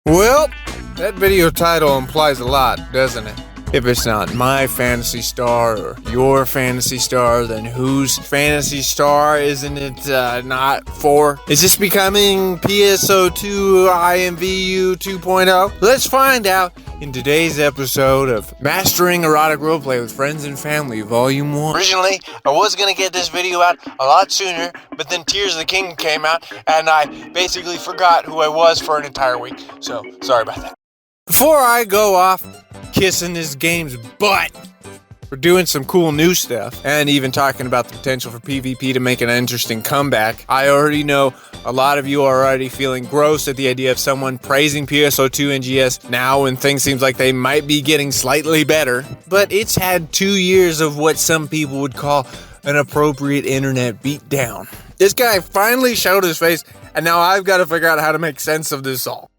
Well, that video title implies a lot, doesn't it? If it's not my Phantasy Star or your Phantasy Star, then whose Phantasy Star isn't it not for? Is this becoming PSO2 IMVU 2.0? Let's find out in today's episode of Mastering Erotic Roleplay with Friends and Family, Volume 1. Originally, I was gonna get this video out a lot sooner, but then Tears of the Kingdom came out, and I basically forgot who I was for an entire week, so sorry about that. Before I go off kissing this game's butt, we're doing some cool new stuff, and even talking about the potential for PvP to make an interesting comeback. I already know a lot of you are already feeling gross at the idea of someone praising PSO2 NGS now when things seems like they might be getting slightly better, but it's had 2 years of what some people would call an appropriate internet beatdown. This guy finally showed his face, and now I've got to figure out how to make sense of this all.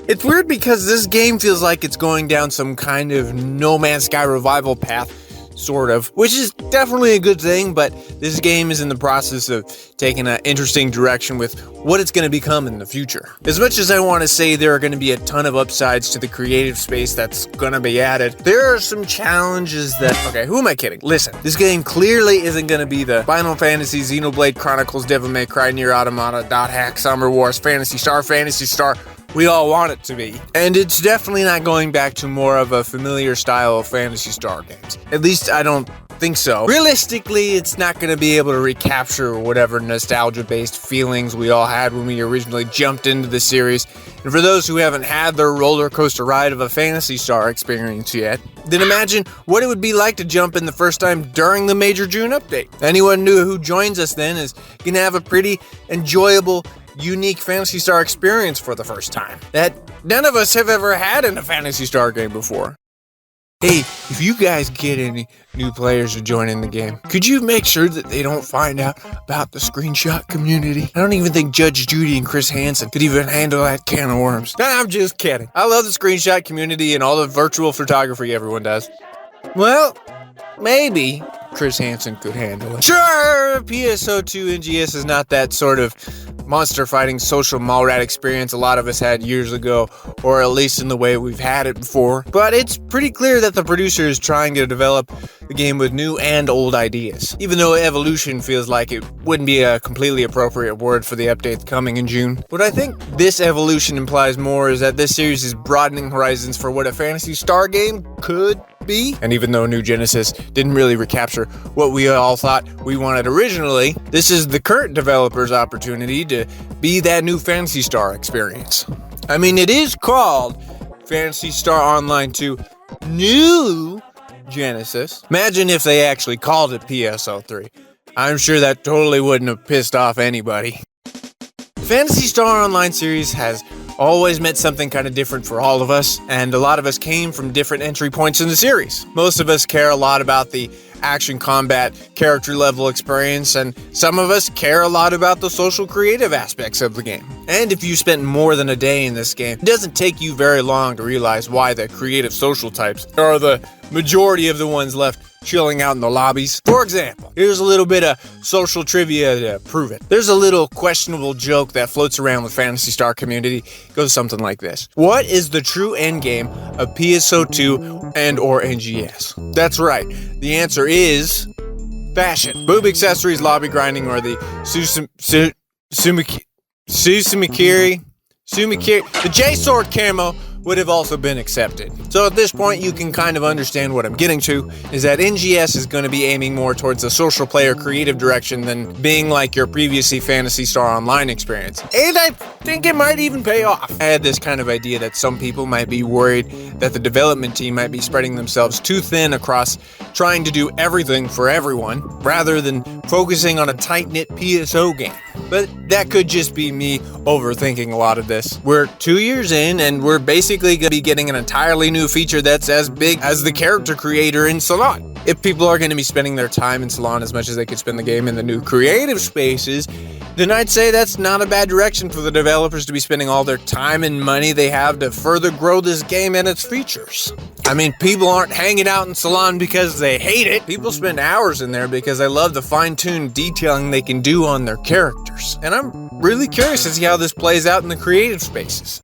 It's weird because this game feels like it's going down some kind of No Man's Sky revival path, sort of, which is definitely a good thing, but this game is in the process of taking an interesting direction with what it's going to become in the future. As much as I want to say there are going to be a ton of upsides to the creative space that's going to be added, there are some challenges that, okay, who am I kidding? Listen, this game clearly isn't going to be the Final Fantasy, Xenoblade Chronicles, Devil May Cry, Nier Automata, Dot Hack, Summer Wars, Phantasy Star we all want it to be. And it's definitely not going back to more of a familiar style of Phantasy Star games. At least I don't think so. Realistically, it's not going to be able to recapture whatever nostalgia-based feelings we all had when we originally jumped into the series. And for those who haven't had their roller coaster ride of a Phantasy Star experience yet, then imagine what it would be like to jump in the first time during the major June update. Anyone new who joins us then is going to have a pretty enjoyable, unique Phantasy Star experience for the first time that none of us have ever had in a Phantasy Star game before. Hey, if you guys get any new players to join in the game, could you make sure that they don't find out about the screenshot community? I don't even think Judge Judy and Chris Hansen could even handle that can of worms. Nah, I'm just kidding. I love the screenshot community and all the virtual photography everyone does. Well, maybe Chris Hansen could handle it. Sure, PSO2 NGS is not that sort of monster fighting social mall rat experience a lot of us had years ago, or at least in the way we've had it before, but it's pretty clear that the producer is trying to develop the game with new and old ideas, even though evolution feels like it wouldn't be a completely appropriate word for the update coming in June. What I think this evolution implies more is that this series is broadening horizons for what a Phantasy Star game could be. And even though New Genesis didn't really recapture what we all thought we wanted originally, this is the current developer's opportunity to be that new Phantasy Star experience. I mean, it is called Phantasy Star Online 2 New Genesis. Imagine if they actually called it PSO3. I'm sure that totally wouldn't have pissed off anybody. The Phantasy Star Online series has always meant something kind of different for all of us, and a lot of us came from different entry points in the series. Most of us care a lot about the action combat character level experience, and some of us care a lot about the social creative aspects of the game. And if you spent more than a day in this game, it doesn't take you very long to realize why the creative social types are the majority of the ones left chilling out in the lobbies. For example, here's a little bit of social trivia to prove it. There's a little questionable joke that floats around with Phantasy Star community. It goes something like this. What is the true endgame of PSO2 and or NGS? That's right. The answer is fashion. Boob accessories, lobby grinding, or the Sumakiri. The J-Sword camo would have also been accepted. So at this point, you can kind of understand what I'm getting to, is that NGS is going to be aiming more towards the social player creative direction than being like your previously Phantasy Star Online experience. And I think it might even pay off. I had this kind of idea that some people might be worried that the development team might be spreading themselves too thin across trying to do everything for everyone, rather than focusing on a tight-knit PSO game. But that could just be me overthinking a lot of this. We're 2 years in, and we're basically going to be getting an entirely new feature that's as big as the character creator in Salon. If people are going to be spending their time in Salon as much as they could spend the game in the new creative spaces, then I'd say that's not a bad direction for the developers to be spending all their time and money they have to further grow this game and its features. I mean, people aren't hanging out in Salon because they hate it. People spend hours in there because they love the fine-tuned detailing they can do on their characters. And I'm really curious to see how this plays out in the creative spaces.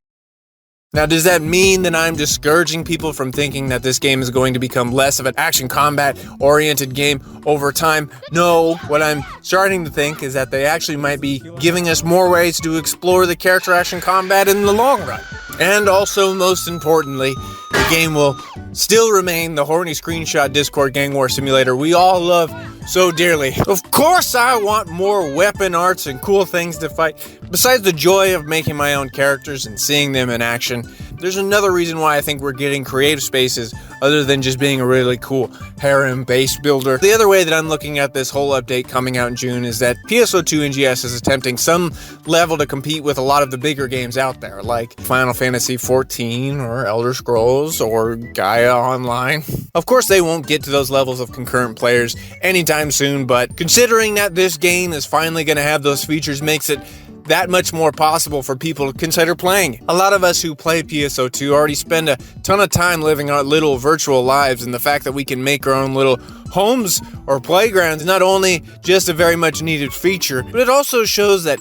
Now, does that mean that I'm discouraging people from thinking that this game is going to become less of an action combat oriented game over time? No, what I'm starting to think is that they actually might be giving us more ways to explore the character action combat in the long run. And also, most importantly, the game will still remain the horny screenshot Discord gang war simulator we all love so dearly. Of course I want more weapon arts and cool things to fight. Besides the joy of making my own characters and seeing them in action, there's another reason why I think we're getting creative spaces other than just being a really cool harem base builder. The other way that I'm looking at this whole update coming out in June is that PSO2 NGS is attempting some level to compete with a lot of the bigger games out there, like Final Fantasy 14 or Elder Scrolls or Gaia Online. Of course, they won't get to those levels of concurrent players anytime soon, but considering that this game is finally going to have those features makes it that much more possible for people to consider playing. A lot of us who play PSO2 already spend a ton of time living our little virtual lives, and the fact that we can make our own little homes or playgrounds is not only just a very much needed feature, but it also shows that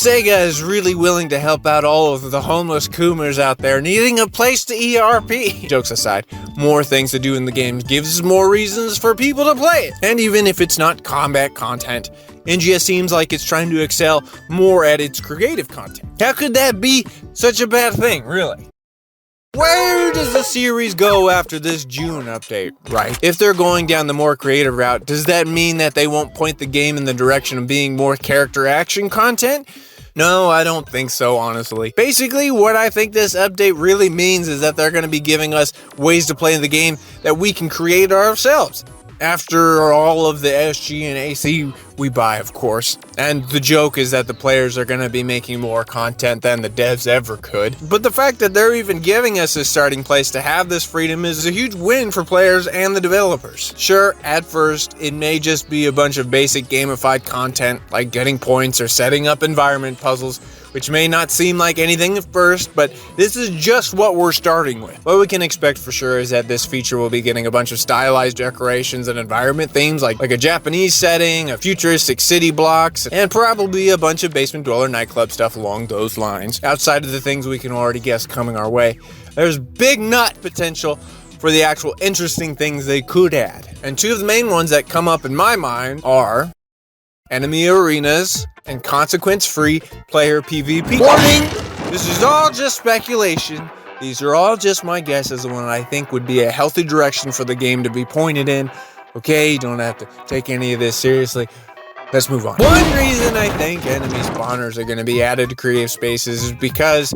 Sega is really willing to help out all of the homeless coomers out there needing a place to ERP. Jokes aside, more things to do in the game gives more reasons for people to play it. And even if it's not combat content, NGS seems like it's trying to excel more at its creative content. How could that be such a bad thing, really? Where does the series go after this June update, right? If they're going down the more creative route, does that mean that they won't point the game in the direction of being more character action content? No, I don't think so, honestly. Basically, what I think this update really means is that they're going to be giving us ways to play the game that we can create ourselves. After all of the SG and AC we buy, of course. And the joke is that the players are going to be making more content than the devs ever could. But the fact that they're even giving us a starting place to have this freedom is a huge win for players and the developers. Sure, at first, it may just be a bunch of basic gamified content like getting points or setting up environment puzzles, which may not seem like anything at first, but this is just what we're starting with. What we can expect for sure is that this feature will be getting a bunch of stylized decorations and environment themes like a Japanese setting, a futuristic city blocks, and probably a bunch of basement dweller nightclub stuff along those lines. Outside of the things we can already guess coming our way, there's big nut potential for the actual interesting things they could add. And two of the main ones that come up in my mind are enemy arenas and consequence-free player PvP. Warning! This is all just speculation. These are all just my guesses on what I think would be a healthy direction for the game to be pointed in. Okay, you don't have to take any of this seriously. Let's move on. One reason I think enemy spawners are going to be added to creative spaces is because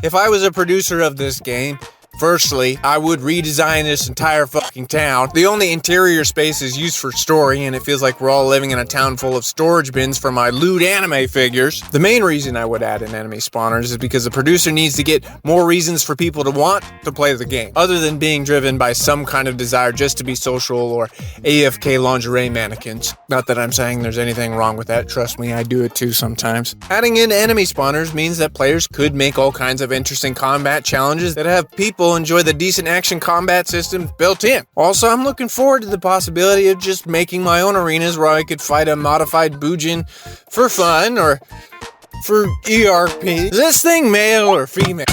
if I was a producer of this game, firstly, I would redesign this entire fucking town. The only interior space is used for story, and it feels like we're all living in a town full of storage bins for my lewd anime figures. The main reason I would add in enemy spawners is because the producer needs to get more reasons for people to want to play the game, other than being driven by some kind of desire just to be social or AFK lingerie mannequins. Not that I'm saying there's anything wrong with that, trust me, I do it too sometimes. Adding in enemy spawners means that players could make all kinds of interesting combat challenges that have people enjoy the decent action combat systems built in. Also, I'm looking forward to the possibility of just making my own arenas where I could fight a modified Bujin for fun or for ERP. Is this thing male or female?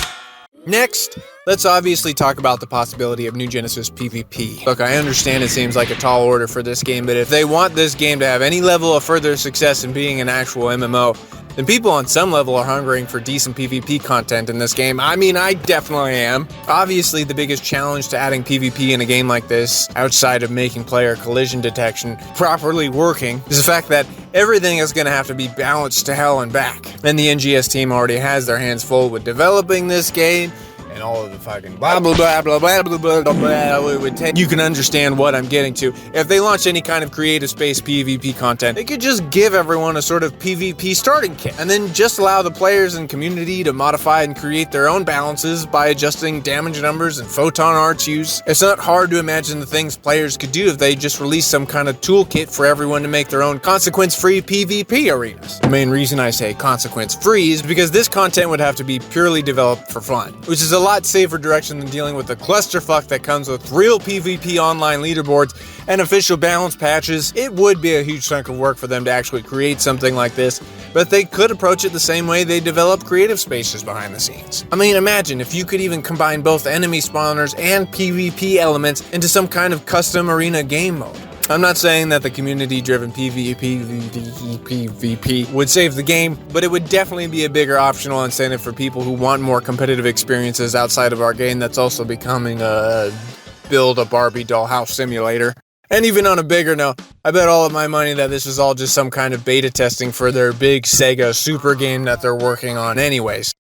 Next, let's obviously talk about the possibility of New Genesis PvP. Look, I understand it seems like a tall order for this game, but if they want this game to have any level of further success in being an actual MMO, then people on some level are hungering for decent PvP content in this game. I mean, I definitely am. Obviously, the biggest challenge to adding PvP in a game like this, outside of making player collision detection properly working, is the fact that everything is going to have to be balanced to hell and back. And the NGS team already has their hands full with developing this game, and all of the fucking blah blah blah blah blah blah blah blah it would take. You can understand what I'm getting to. If they launch any kind of creative space PvP content, they could just give everyone a sort of PvP starting kit, and then just allow the players and community to modify and create their own balances by adjusting damage numbers and photon arts use. It's not hard to imagine the things players could do if they just released some kind of toolkit for everyone to make their own consequence-free PvP arenas. The main reason I say consequence-free is because this content would have to be purely developed for fun, which is a lot safer direction than dealing with the clusterfuck that comes with real PvP online leaderboards and official balance patches. It would be a huge chunk of work for them to actually create something like this, but they could approach it the same way they develop creative spaces behind the scenes. I mean, imagine if you could even combine both enemy spawners and PvP elements into some kind of custom arena game mode. I'm not saying that the community-driven PvP would save the game, but it would definitely be a bigger optional incentive for people who want more competitive experiences outside of our game that's also becoming a build a Barbie dollhouse simulator. And even on a bigger note, I bet all of my money that this is all just some kind of beta testing for their big Sega Super game that they're working on anyways.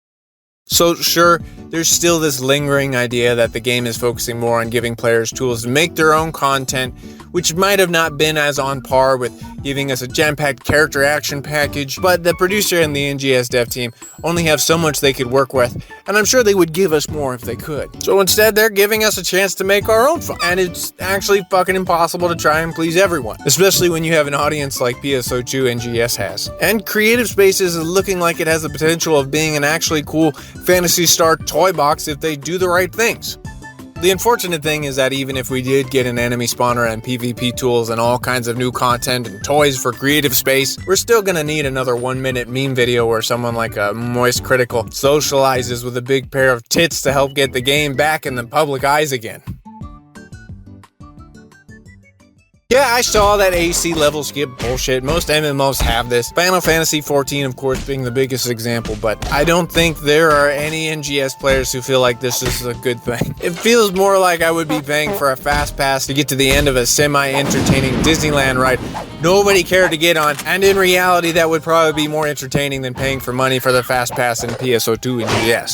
So sure, there's still this lingering idea that the game is focusing more on giving players tools to make their own content, which might have not been as on par with giving us a jam-packed character action package, but the producer and the NGS dev team only have so much they could work with, and I'm sure they would give us more if they could. So instead, they're giving us a chance to make our own fun, and it's actually fucking impossible to try and please everyone, especially when you have an audience like PSO2 NGS has. And Creative Spaces is looking like it has the potential of being an actually cool Phantasy Star toy box if they do the right things. The unfortunate thing is that even if we did get an enemy spawner and PvP tools and all kinds of new content and toys for Creative Space, we're still gonna need another 1-minute meme video where someone like a Moist Critical socializes with a big pair of tits to help get the game back in the public eyes again. Yeah, I saw that AC level skip bullshit. Most MMOs have this. Final Fantasy XIV, of course, being the biggest example, but I don't think there are any NGS players who feel like this is a good thing. It feels more like I would be paying for a fast pass to get to the end of a semi-entertaining Disneyland ride nobody cared to get on, and in reality that would probably be more entertaining than paying for money for the fast pass in PSO2 NGS.